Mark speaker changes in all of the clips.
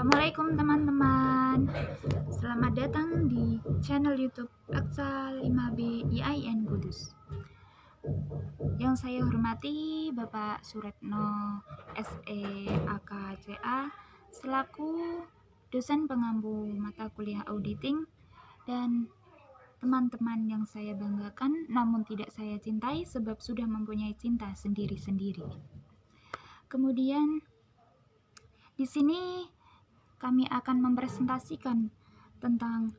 Speaker 1: Assalamualaikum teman-teman. Selamat datang di channel YouTube Aksa 5B IAIN Kudus. Yang saya hormati Bapak Suretno SEAKCA selaku dosen pengampu mata kuliah auditing, dan teman-teman yang saya banggakan namun tidak saya cintai sebab sudah mempunyai cinta sendiri-sendiri. Kemudian di sini kami akan mempresentasikan tentang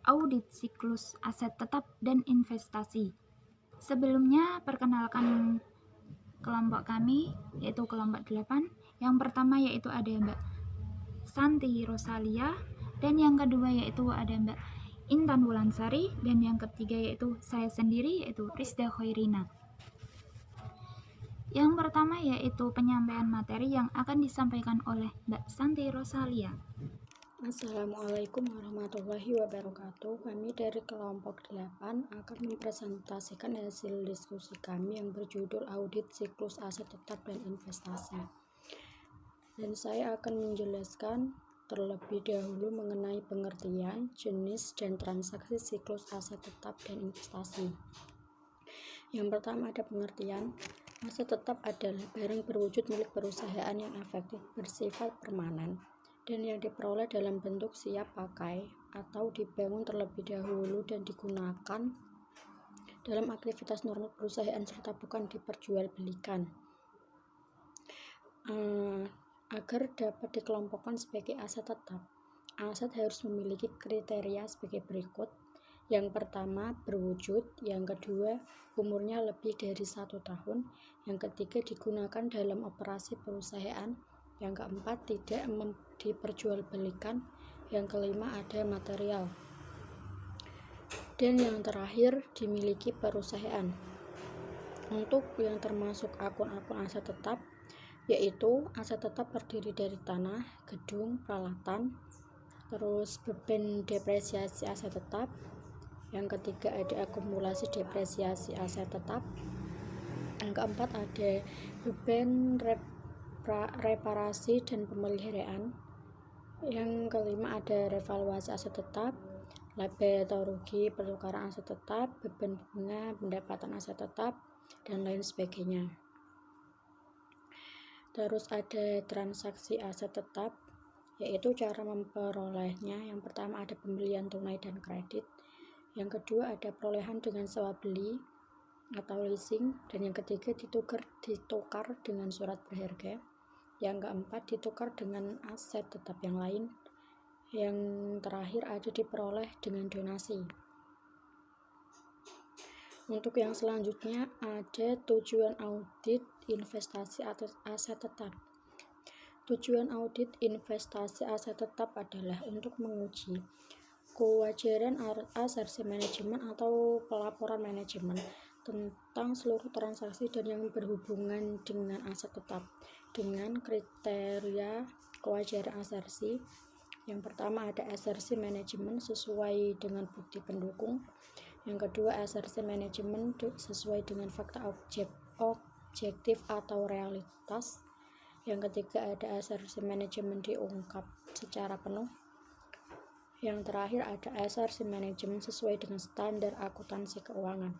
Speaker 1: audit siklus aset tetap dan investasi. Sebelumnya perkenalkan kelompok kami, yaitu kelompok 8. Yang pertama yaitu ada Mbak Santi Rosalia, dan yang kedua yaitu ada Mbak Intan Wulansari, dan yang ketiga yaitu saya sendiri yaitu Rizda Khairina. Yang pertama yaitu penyampaian materi yang akan disampaikan oleh Mbak Santi Rosalia.
Speaker 2: Assalamualaikum warahmatullahi wabarakatuh. Kami dari kelompok 8 akan mempresentasikan hasil diskusi kami yang berjudul Audit Siklus Aset Tetap dan Investasi. Dan saya akan menjelaskan terlebih dahulu mengenai pengertian, jenis, dan transaksi siklus aset tetap dan investasi. Yang pertama ada pengertian. Aset tetap adalah barang berwujud milik perusahaan yang efektif bersifat permanen dan yang diperoleh dalam bentuk siap pakai atau dibangun terlebih dahulu dan digunakan dalam aktivitas normal perusahaan serta bukan diperjualbelikan. Agar dapat dikelompokkan sebagai aset tetap, aset harus memiliki kriteria sebagai berikut. Yang pertama, berwujud. Yang kedua, umurnya lebih dari 1 tahun. Yang ketiga, digunakan dalam operasi perusahaan. Yang keempat, tidak diperjualbelikan. Yang kelima, ada material. Dan yang terakhir, dimiliki perusahaan. Untuk yang termasuk akun-akun aset tetap, yaitu aset tetap terdiri dari tanah, gedung, peralatan, terus beban depresiasi aset tetap. Yang ketiga ada akumulasi depresiasi aset tetap. Yang keempat ada beban reparasi dan pemeliharaan. Yang kelima ada revaluasi aset tetap, laba atau rugi pertukaran aset tetap, beban bunga, pendapatan aset tetap, dan lain sebagainya. Terus ada transaksi aset tetap, yaitu cara memperolehnya. Yang pertama ada pembelian tunai dan kredit. Yang kedua ada perolehan dengan sewa beli atau leasing, dan yang ketiga ditukar dengan surat berharga. Yang keempat ditukar dengan aset tetap yang lain. Yang terakhir ada diperoleh dengan donasi. Untuk yang selanjutnya ada tujuan audit investasi aset tetap. Tujuan audit investasi aset tetap adalah untuk menguji kewajaran asersi manajemen atau pelaporan manajemen tentang seluruh transaksi dan yang berhubungan dengan aset tetap dengan kriteria kewajaran asersi. Yang pertama ada asersi manajemen sesuai dengan bukti pendukung. Yang kedua asersi manajemen sesuai dengan fakta objektif atau realitas. Yang ketiga ada asersi manajemen diungkap secara penuh. Yang terakhir ada asersi manajemen sesuai dengan standar akuntansi keuangan.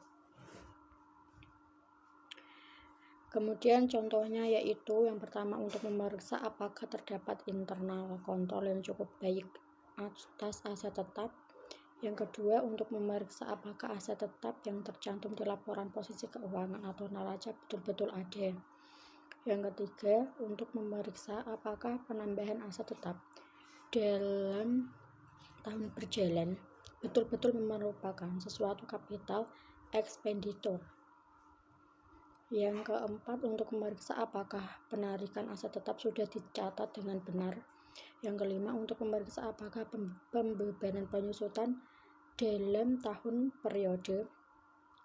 Speaker 2: Kemudian contohnya yaitu yang pertama untuk memeriksa apakah terdapat internal kontrol yang cukup baik atas aset tetap. Yang kedua untuk memeriksa apakah aset tetap yang tercantum di laporan posisi keuangan atau neraca betul-betul ada. Yang ketiga untuk memeriksa apakah penambahan aset tetap dalam tahun berjalan betul-betul merupakan sesuatu kapital expenditure. Yang keempat untuk memeriksa apakah penarikan aset tetap sudah dicatat dengan benar. Yang kelima untuk memeriksa apakah pembebanan penyusutan dalam tahun periode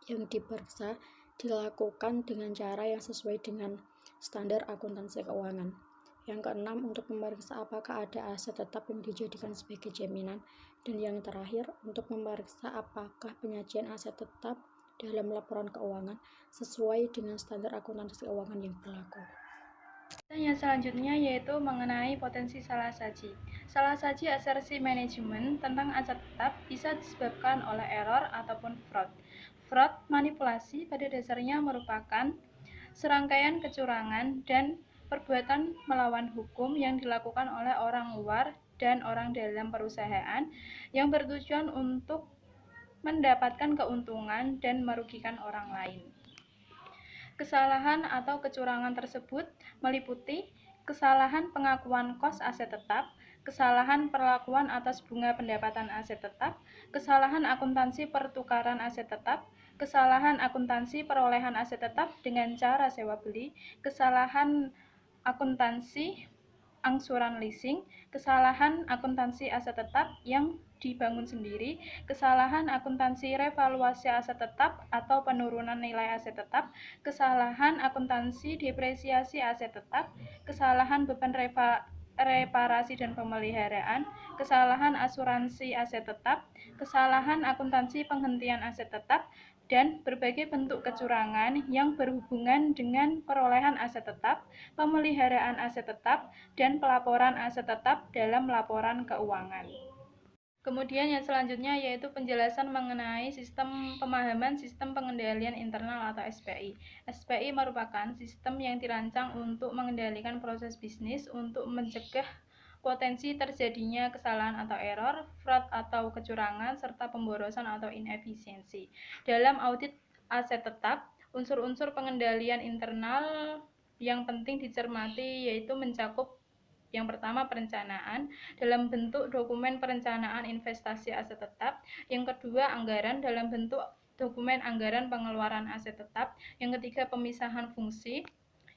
Speaker 2: yang diperiksa dilakukan dengan cara yang sesuai dengan standar akuntansi keuangan. Yang keenam untuk memeriksa apakah ada aset tetap yang dijadikan sebagai jaminan. Dan yang terakhir untuk memeriksa apakah penyajian aset tetap dalam laporan keuangan sesuai dengan standar akuntansi keuangan yang berlaku.
Speaker 3: Yang selanjutnya yaitu mengenai potensi salah saji. Salah saji asersi manajemen tentang aset tetap bisa disebabkan oleh error ataupun fraud. Fraud manipulasi pada dasarnya merupakan serangkaian kecurangan dan perbuatan melawan hukum yang dilakukan oleh orang luar dan orang dalam perusahaan yang bertujuan untuk mendapatkan keuntungan dan merugikan orang lain. Kesalahan atau kecurangan tersebut meliputi kesalahan pengakuan kos aset tetap, kesalahan perlakuan atas bunga pendapatan aset tetap, kesalahan akuntansi pertukaran aset tetap, kesalahan akuntansi perolehan aset tetap dengan cara sewa beli, kesalahan akuntansi angsuran leasing, kesalahan akuntansi aset tetap yang dibangun sendiri, kesalahan akuntansi revaluasi aset tetap atau penurunan nilai aset tetap, kesalahan akuntansi depresiasi aset tetap, kesalahan beban reparasi dan pemeliharaan, kesalahan asuransi aset tetap, kesalahan akuntansi penghentian aset tetap, dan berbagai bentuk kecurangan yang berhubungan dengan perolehan aset tetap, pemeliharaan aset tetap, dan pelaporan aset tetap dalam laporan keuangan. Kemudian yang selanjutnya yaitu penjelasan mengenai sistem pemahaman sistem pengendalian internal atau SPI. SPI merupakan sistem yang dirancang untuk mengendalikan proses bisnis untuk mencegah potensi terjadinya kesalahan atau error, fraud atau kecurangan, serta pemborosan atau inefisiensi. Dalam audit aset tetap, unsur-unsur pengendalian internal yang penting dicermati yaitu mencakup yang pertama perencanaan dalam bentuk dokumen perencanaan investasi aset tetap, yang kedua anggaran dalam bentuk dokumen anggaran pengeluaran aset tetap, yang ketiga pemisahan fungsi,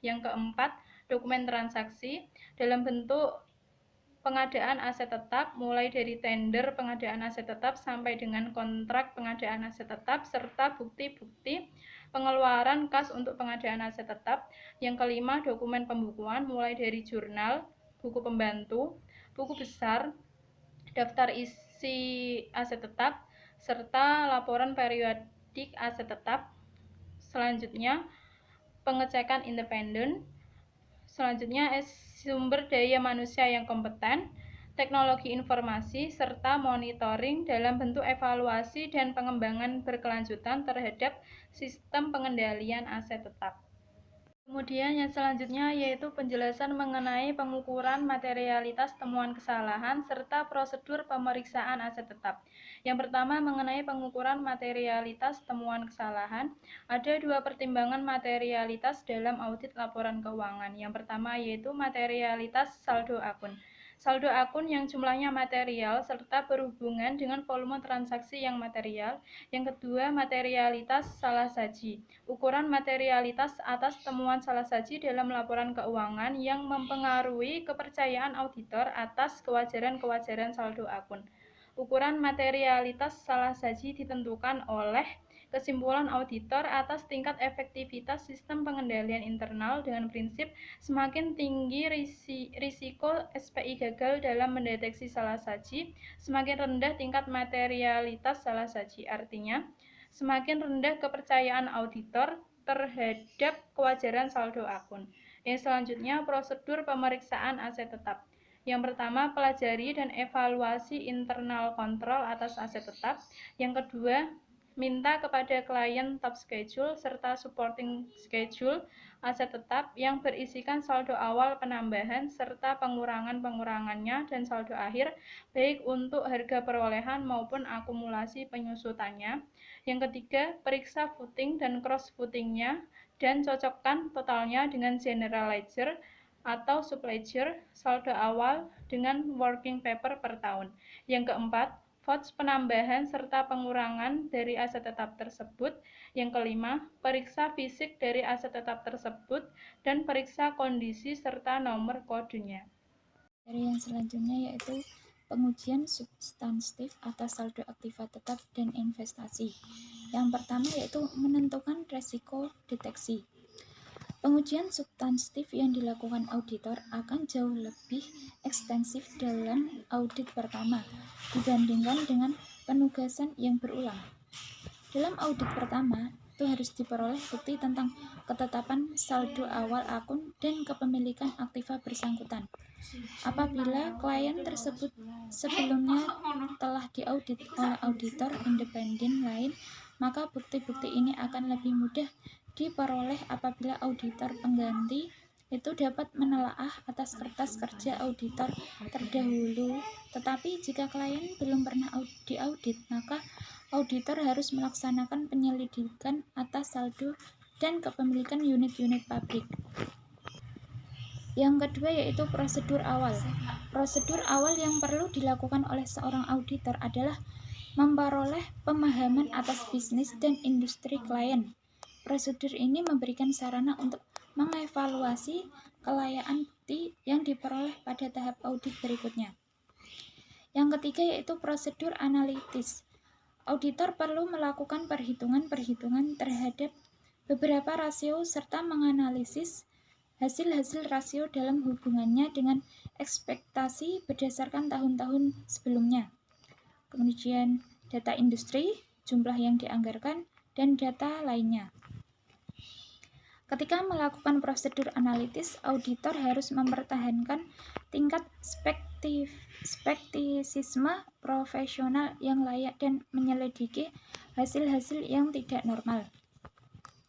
Speaker 3: yang keempat dokumen transaksi dalam bentuk pengadaan aset tetap mulai dari tender pengadaan aset tetap sampai dengan kontrak pengadaan aset tetap serta bukti-bukti pengeluaran kas untuk pengadaan aset tetap. Yang kelima, dokumen pembukuan mulai dari jurnal, buku pembantu, buku besar, daftar isi aset tetap, serta laporan periodik aset tetap. Selanjutnya, pengecekan independen. Selanjutnya, sumber daya manusia yang kompeten, teknologi informasi, serta monitoring dalam bentuk evaluasi dan pengembangan berkelanjutan terhadap sistem pengendalian aset tetap. Kemudian yang selanjutnya yaitu penjelasan mengenai pengukuran materialitas temuan kesalahan serta prosedur pemeriksaan aset tetap. Yang pertama mengenai pengukuran materialitas temuan kesalahan, ada dua pertimbangan materialitas dalam audit laporan keuangan. Yang pertama yaitu materialitas saldo akun. Saldo akun yang jumlahnya material serta berhubungan dengan volume transaksi yang material. Yang kedua, materialitas salah saji. Ukuran materialitas atas temuan salah saji dalam laporan keuangan yang mempengaruhi kepercayaan auditor atas kewajaran-kewajaran saldo akun. Ukuran materialitas salah saji ditentukan oleh kesimpulan auditor atas tingkat efektivitas sistem pengendalian internal dengan prinsip semakin tinggi risiko SPI gagal dalam mendeteksi salah saji, semakin rendah tingkat materialitas salah saji. Artinya, semakin rendah kepercayaan auditor terhadap kewajaran saldo akun. Yang selanjutnya, prosedur pemeriksaan aset tetap. Yang pertama, pelajari dan evaluasi internal kontrol atas aset tetap. Yang kedua, minta kepada klien top schedule serta supporting schedule aset tetap yang berisikan saldo awal penambahan serta pengurangan-pengurangannya dan saldo akhir baik untuk harga perolehan maupun akumulasi penyusutannya. Yang ketiga, periksa footing dan cross footingnya dan cocokkan totalnya dengan general ledger atau subledger saldo awal dengan working paper per tahun. Yang keempat, votes penambahan serta pengurangan dari aset tetap tersebut. Yang kelima, periksa fisik dari aset tetap tersebut dan periksa kondisi serta nomor kodenya.
Speaker 1: Dari yang selanjutnya yaitu pengujian substantif atas saldo aktiva tetap dan investasi. Yang pertama yaitu menentukan resiko deteksi. Pengujian substantif yang dilakukan auditor akan jauh lebih ekstensif dalam audit pertama dibandingkan dengan penugasan yang berulang. Dalam audit pertama, itu harus diperoleh bukti tentang ketetapan saldo awal akun dan kepemilikan aktiva bersangkutan. Apabila klien tersebut sebelumnya telah diaudit oleh auditor independen lain, maka bukti-bukti ini akan lebih mudah diperoleh apabila auditor pengganti itu dapat menelaah atas kertas kerja auditor terdahulu. Tetapi jika klien belum pernah diaudit, maka auditor harus melaksanakan penyelidikan atas saldo dan kepemilikan unit-unit pabrik. Yang kedua yaitu prosedur awal. Prosedur awal yang perlu dilakukan oleh seorang auditor adalah memperoleh pemahaman atas bisnis dan industri klien. Prosedur ini memberikan sarana untuk mengevaluasi kelayakan bukti yang diperoleh pada tahap audit berikutnya. Yang ketiga yaitu prosedur analitis. Auditor perlu melakukan perhitungan-perhitungan terhadap beberapa rasio serta menganalisis hasil-hasil rasio dalam hubungannya dengan ekspektasi berdasarkan tahun-tahun sebelumnya. Kemudian data industri, jumlah yang dianggarkan, dan data lainnya. Ketika melakukan prosedur analitis, auditor harus mempertahankan tingkat skeptisisme profesional yang layak dan menyelidiki hasil-hasil yang tidak normal.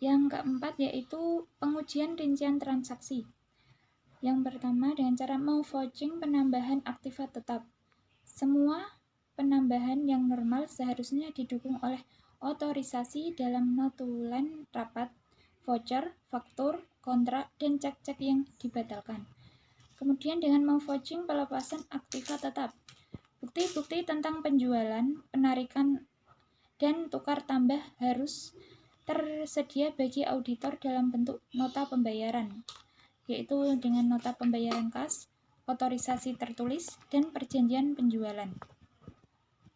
Speaker 1: Yang keempat yaitu pengujian rincian transaksi. Yang pertama dengan cara memvouching penambahan aktiva tetap. Semua penambahan yang normal seharusnya didukung oleh otorisasi dalam notulen rapat, voucher, faktur, kontrak, dan cek-cek yang dibatalkan. Kemudian dengan memvouching pelepasan aktiva tetap. Bukti-bukti tentang penjualan, penarikan, dan tukar tambah harus tersedia bagi auditor dalam bentuk nota pembayaran, yaitu dengan nota pembayaran kas, otorisasi tertulis, dan perjanjian penjualan.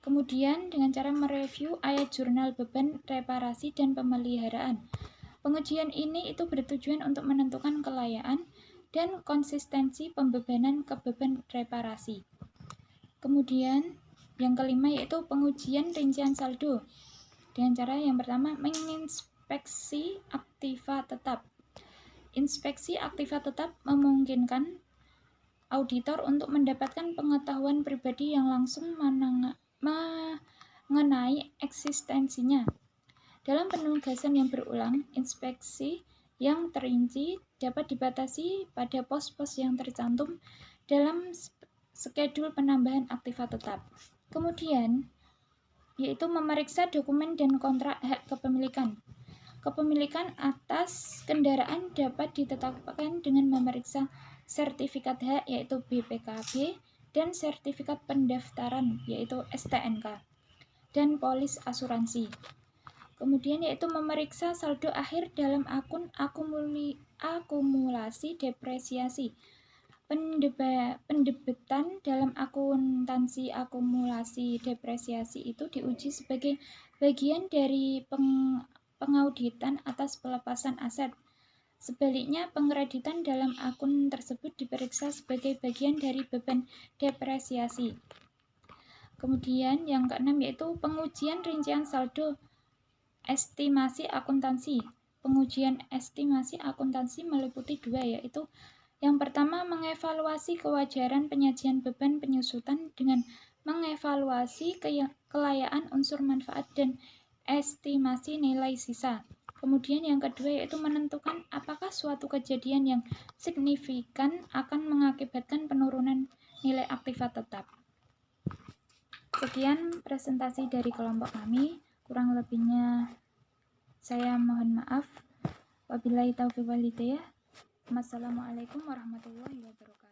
Speaker 1: Kemudian dengan cara mereview ayat jurnal beban reparasi dan pemeliharaan. Pengujian ini itu bertujuan untuk menentukan kelayakan dan konsistensi pembebanan ke beban reparasi. Kemudian yang kelima yaitu pengujian rincian saldo. Dengan cara yang pertama menginspeksi aktiva tetap. Inspeksi aktiva tetap memungkinkan auditor untuk mendapatkan pengetahuan pribadi yang langsung mengenai eksistensinya. Dalam penugasan yang berulang, inspeksi yang terinci dapat dibatasi pada pos-pos yang tercantum dalam skedul penambahan aktiva tetap. Kemudian, yaitu memeriksa dokumen dan kontrak hak kepemilikan. Kepemilikan atas kendaraan dapat ditetapkan dengan memeriksa sertifikat hak yaitu BPKB dan sertifikat pendaftaran yaitu STNK dan polis asuransi. Kemudian yaitu memeriksa saldo akhir dalam akun akumulasi depresiasi. Pendebetan dalam akuntansi akumulasi depresiasi itu diuji sebagai bagian dari pengauditan atas pelepasan aset. Sebaliknya, pengkreditan dalam akun tersebut diperiksa sebagai bagian dari beban depresiasi. Kemudian yang keenam yaitu pengujian rincian saldo estimasi akuntansi. Pengujian estimasi akuntansi meliputi dua yaitu yang pertama mengevaluasi kewajaran penyajian beban penyusutan dengan mengevaluasi kelayakan unsur manfaat dan estimasi nilai sisa. Kemudian yang kedua yaitu menentukan apakah suatu kejadian yang signifikan akan mengakibatkan penurunan nilai aktiva tetap. Sekian presentasi dari kelompok kami. Kurang lebihnya saya mohon maaf. Wabillahi taufiq wal hidayah. Wassalamualaikum warahmatullahi wabarakatuh.